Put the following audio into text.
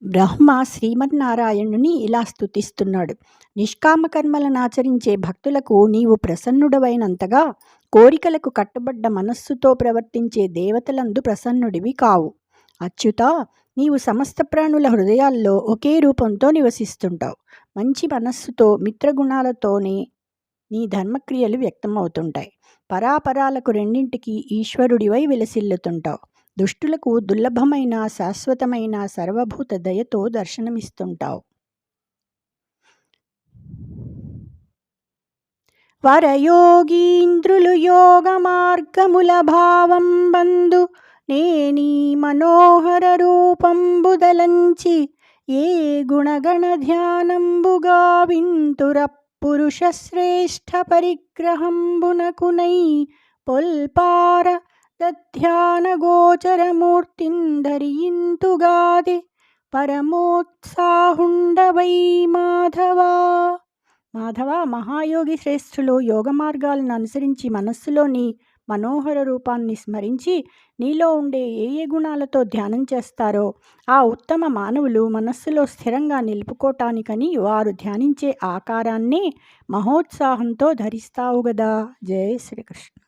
బ్రహ్మ శ్రీమన్నారాయణుని ఇలా స్తుతిస్తున్నాడు. నిష్కామ కర్మలను ఆచరించే భక్తులకు నీవు ప్రసన్నుడవైనంతగా కోరికలకు కట్టుబడ్డ మనస్సుతో ప్రవర్తించే దేవతలందు ప్రసన్నుడివి కావు. అచ్యుతా, నీవు సమస్త ప్రాణుల హృదయాల్లో ఒకే రూపంతో నివసిస్తుంటావు. మంచి మనస్సుతో మిత్రగుణాలతోనే నీ ధర్మక్రియలు వ్యక్తమవుతుంటాయి. పరాపరాలకు రెండింటికి ఈశ్వరుడివై విలసిల్లుతుంటావు. దుష్టులకు దుర్లభమైన శాశ్వతమైన సర్వభూత దయతో దర్శనమిస్తుంటావు. వరయోగీంద్రులు యోగ మార్గముల భావం బందు నేనీ మనోహర రూపంబుదలంచి ఏ గుణగణ ధ్యానంబుగా వింతుర పురుష శ్రేష్ఠ పరిగ్రహంబునకునై పొల్పార దధ్యాన గోచరమూర్తింధరింతుగాది పరమోత్సాహుండవై మాధవా. మాధవ, మహాయోగి శ్రేష్ఠులు యోగ మార్గాలను అనుసరించి మనస్సులోని మనోహర రూపాన్ని స్మరించి నీలో ఉండే ఏ ఏ గుణాలతో ధ్యానం చేస్తారో ఆ ఉత్తమ మానవులు మనస్సులో స్థిరంగా నిలుపుకోటానికని వారు ధ్యానించే ఆకారాన్నే మహోత్సాహంతో ధరిస్తావు గదా. జయ శ్రీకృష్ణ.